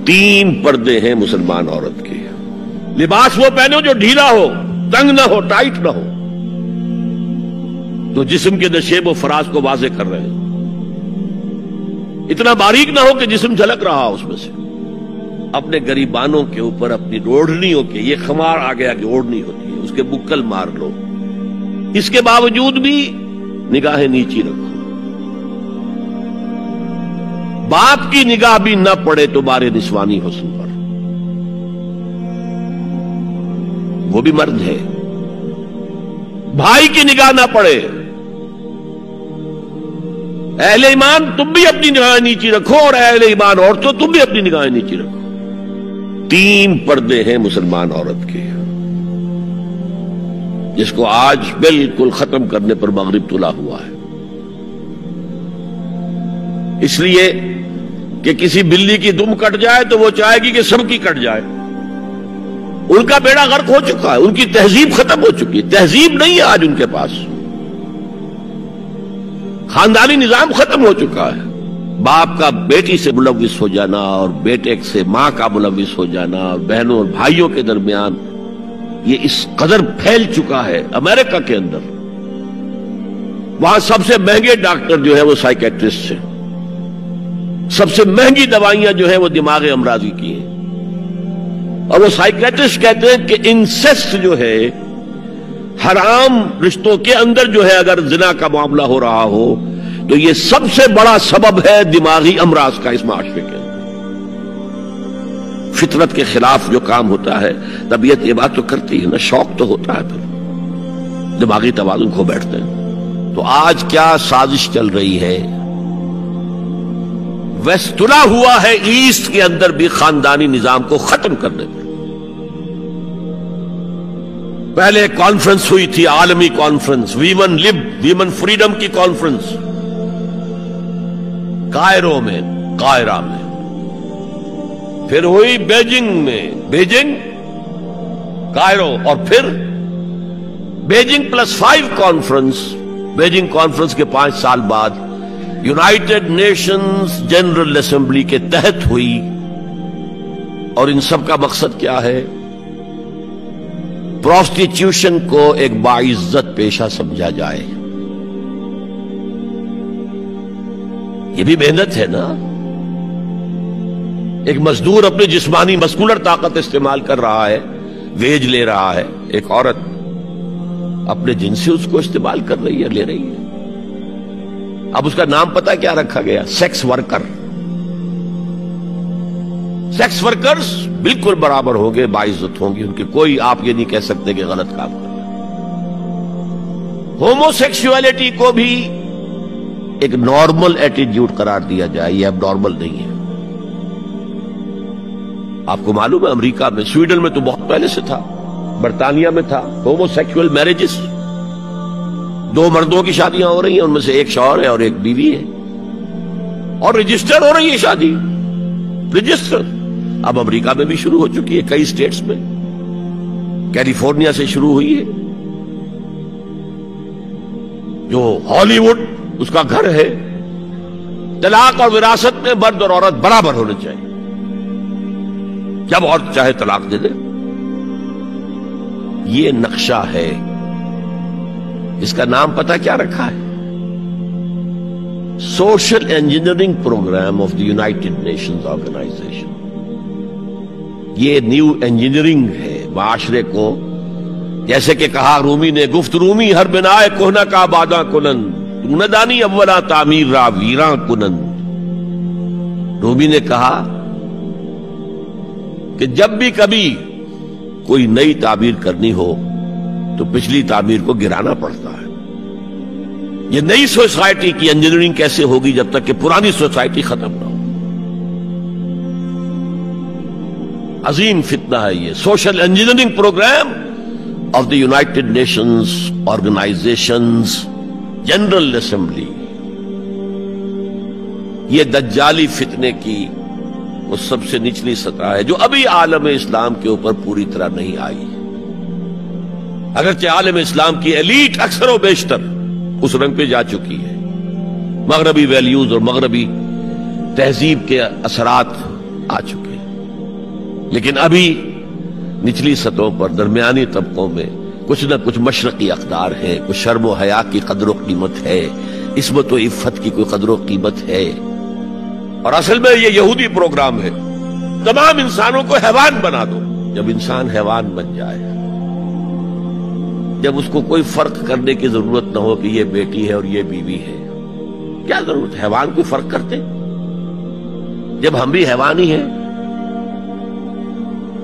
3 پردے ہیں مسلمان عورت کے. لباس وہ پہنو جو ڈھیلا ہو، تنگ نہ ہو، ٹائٹ نہ ہو، تو جسم کے نشیب و فراز کو واضح کر رہے ہیں. اتنا باریک نہ ہو کہ جسم جھلک رہا اس میں سے. اپنے گریبانوں کے اوپر اپنی اوڑھنیوں کے، یہ خمار آ گیا کہ اوڑھنی ہوتی ہے، اس کے بکل مار لو. اس کے باوجود بھی نگاہیں نیچی رکھو. باپ کی نگاہ بھی نہ پڑے تو بارے نسوانی حسن پر. وہ بھی مرد ہے. بھائی کی نگاہ نہ پڑے. اہل ایمان تم بھی اپنی نگاہیں نیچی رکھو، اور اہل ایمان عورتوں تم بھی اپنی نگاہیں نیچی رکھو. 3 پردے ہیں مسلمان عورت کے، جس کو آج بالکل ختم کرنے پر مغرب تلا ہوا ہے. اس لیے کہ کسی بلی کی دم کٹ جائے تو وہ چاہے گی کہ سب کی کٹ جائے. ان کا بیڑا غرق ہو چکا ہے، ان کی تہذیب ختم ہو چکی ہے. تہذیب نہیں ہے آج ان کے پاس. خاندانی نظام ختم ہو چکا ہے. باپ کا بیٹی سے ملوث ہو جانا، اور بیٹے سے ماں کا ملوث ہو جانا، اور بہنوں اور بھائیوں کے درمیان یہ اس قدر پھیل چکا ہے. امریکہ کے اندر وہاں سب سے مہنگے ڈاکٹر جو ہے وہ سائیکیٹرسٹ ہیں. سب سے مہنگی دوائیاں جو ہیں وہ دماغ امراضی کی ہیں. اور وہ سائیکیٹرسٹ کہتے ہیں کہ انسیسٹ جو ہے، حرام رشتوں کے اندر جو ہے اگر زنا کا معاملہ ہو رہا ہو تو یہ سب سے بڑا سبب ہے دماغی امراض کا اس معاشرے کے اندر. فطرت کے خلاف جو کام ہوتا ہے، طبیعت یہ بات تو کرتی ہے نا، شوق تو ہوتا ہے، پھر دماغی توازن کھو بیٹھتے ہیں. تو آج کیا سازش چل رہی ہے؟ ویسٹ تلا ہوا ہے ایسٹ کے اندر بھی خاندانی نظام کو ختم کرنے میں. پہلے ایک کانفرنس ہوئی تھی، عالمی کانفرنس، ویمن لب، ویمن فریڈم کی کانفرنس، کائرو میں، قاہرہ میں. پھر ہوئی بیجنگ میں، بیجنگ، کائرو، اور پھر بیجنگ +5 کانفرنس. بیجنگ کانفرنس کے 5 سال بعد یونائیٹڈ نیشنز جنرل اسمبلی کے تحت ہوئی. اور ان سب کا مقصد کیا ہے؟ پروسٹیٹیوشن کو ایک باعزت پیشہ سمجھا جائے. یہ بھی محنت ہے نا. ایک مزدور اپنی جسمانی مسکولر طاقت استعمال کر رہا ہے، ویج لے رہا ہے. ایک عورت اپنے جن سے اس کو استعمال کر رہی ہے، لے رہی ہے. اب اس کا نام پتہ کیا رکھا گیا؟ Sex worker. سیکس ورکرز بالکل برابر ہوں گے، باعزت ہوں گی. ان کے کوئی آپ یہ نہیں کہہ سکتے کہ غلط کام کر رہے. ہومو سیکسولیٹی کو بھی ایک نارمل ایٹیٹیوڈ قرار دیا جائے، یہ اب نارمل نہیں ہے. آپ کو معلوم ہے امریکہ میں، سویڈن میں تو بہت پہلے سے تھا، برطانیہ میں تھا. ہومو سیکسول میرجز، 2 مردوں کی شادیاں ہو رہی ہیں، ان میں سے ایک شوہر ہے اور ایک بیوی ہے، اور رجسٹر ہو رہی ہے شادی، رجسٹر. اب امریکہ میں بھی شروع ہو چکی ہے، کئی اسٹیٹس میں. کیلیفورنیا سے شروع ہوئی ہے، جو ہالی ووڈ اس کا گھر ہے. طلاق اور وراثت میں مرد اور عورت برابر ہونے چاہیے. جب عورت چاہے طلاق دے دے. یہ نقشہ ہے. اس کا نام پتہ کیا رکھا ہے؟ Social engineering programme of the United Nations organisation. یہ نیو انجینئرنگ ہے معاشرے کو. جیسے کہ کہا رومی نے، گفت رومی ہر بنائے کوہنا کا باداں کنن، تو نہ دانی اولا تعمیر را ویراں کنن. رومی نے کہا کہ جب بھی کبھی کوئی نئی تعمیر کرنی ہو تو پچھلی تعمیر کو گرانا پڑتا ہے. یہ نئی سوسائٹی کی انجینئرنگ کیسے ہوگی جب تک کہ پرانی سوسائٹی ختم نہ ہو؟ عظیم فتنہ ہے یہ. Social engineering programme of the United Nations organisations general assembly. یہ دجالی فتنے کی وہ سب سے نچلی سطح ہے جو ابھی عالم اسلام کے اوپر پوری طرح نہیں آئی. اگرچہ عالم اسلام کی ایلیٹ اکثر و بیشتر اس رنگ پہ جا چکی ہے. مغربی ویلیوز اور مغربی تہذیب کے اثرات آ چکے ہیں. لیکن ابھی نچلی سطحوں پر درمیانی طبقوں میں کچھ نہ کچھ مشرقی اقدار ہیں، کچھ شرم و حیا کی قدر و قیمت ہے، عصمت و عفت کی کوئی قدر و قیمت ہے۔ اور اصل میں یہ یہودی پروگرام ہے، تمام انسانوں کو حیوان بنا دو۔ جب انسان حیوان بن جائے، جب اس کو کوئی فرق کرنے کی ضرورت نہ ہو کہ یہ بیٹی ہے اور یہ بیوی ہے، کیا ضرورت ہے؟ حیوان کوئی فرق کرتے؟ جب ہم بھی حیوان ہی ہیں،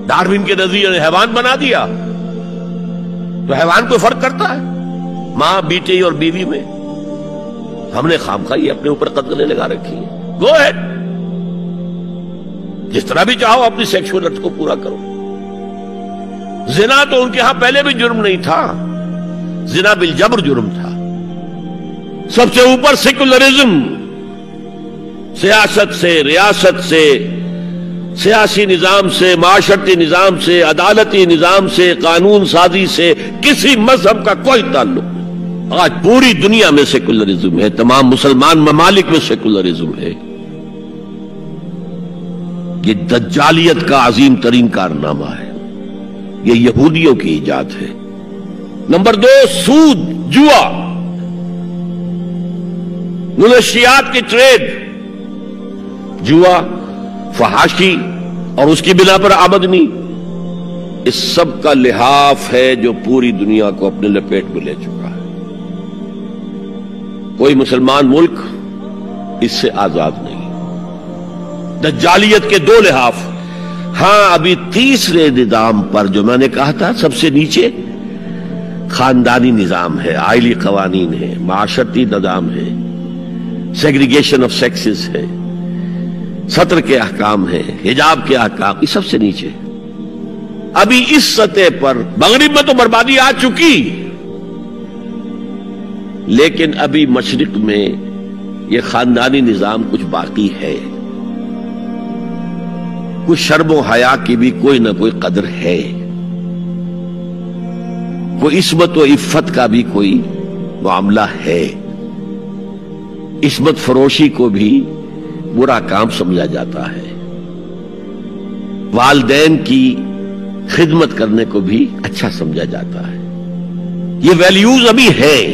ڈارون کے نظریے نے حیوان بنا دیا تو حیوان کوئی فرق کرتا ہے ماں بیٹے اور بیوی میں؟ ہم نے خامخواہ یہ اپنے اوپر قدریں لگا رکھی ہے۔ گو ہیڈ، جس طرح بھی چاہو اپنی سیکشول ارتھ کو پورا کرو۔ زنا تو ان کے ہاں پہلے بھی جرم نہیں تھا، زنا بالجبر جرم تھا۔ سب سے اوپر سیکولرزم، سیاست سے، ریاست سے، سیاسی نظام سے، معاشرتی نظام سے، عدالتی نظام سے، قانون سازی سے کسی مذہب کا کوئی تعلق نہیں۔ آج پوری دنیا میں سیکولرزم ہے، تمام مسلمان ممالک میں سیکولرزم ہے۔ یہ دجالیت کا عظیم ترین کارنامہ ہے، یہ یہودیوں کی ایجاد ہے۔ نمبر 2، سود، جوا، منشیات کی ٹریڈ، جوا، فحاشی اور اس کی بنا پر آمدنی، اس سب کا لحاف ہے جو پوری دنیا کو اپنے لپیٹ میں لے چکا ہے۔ کوئی مسلمان ملک اس سے آزاد نہیں۔ دجالیت کے 2 لحاف۔ ہاں، ابھی تیسرے نظام پر جو میں نے کہا تھا سب سے نیچے خاندانی نظام ہے، عائلی قوانین ہے، معاشرتی نظام ہے، سیگریگیشن آف سیکسز ہے، سطر کے احکام ہیں، حجاب کے احکام، یہ سب سے نیچے۔ ابھی اس سطح پر مغرب میں تو بربادی آ چکی، لیکن ابھی مشرق میں یہ خاندانی نظام کچھ باقی ہے، کچھ شرم و حیا کی بھی کوئی نہ کوئی قدر ہے، کوئی عصمت و عفت کا بھی کوئی معاملہ ہے۔ عصمت فروشی کو بھی برا کام سمجھا جاتا ہے، والدین کی خدمت کرنے کو بھی اچھا سمجھا جاتا ہے۔ یہ ویلیوز ابھی ہیں،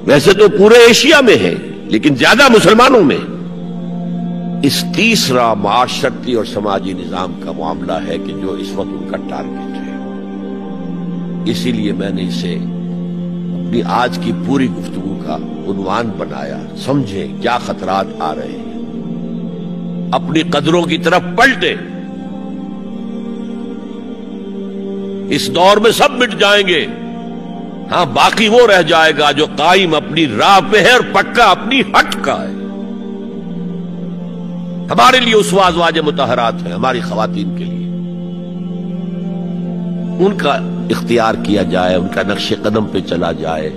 ویسے تو پورے ایشیا میں ہے لیکن زیادہ مسلمانوں میں۔ اس تیسرا معاشرتی اور سماجی نظام کا معاملہ ہے کہ جو اس وقت ان کا ٹارگٹ ہے۔ اسی لیے میں نے اسے اپنی آج کی پوری گفتگو کا عنوان بنایا، سمجھیں کیا خطرات آ رہے ہیں، اپنی قدروں کی طرف پلٹے۔ اس دور میں سب مٹ جائیں گے، ہاں باقی وہ رہ جائے گا جو قائم اپنی راہ پہ ہے اور پکا اپنی ہٹ کا ہے۔ ہمارے لیے اسوہ ازواج مطہرات ہیں، ہماری خواتین کے لیے، ان کا اختیار کیا جائے، ان کا نقش قدم پہ چلا جائے۔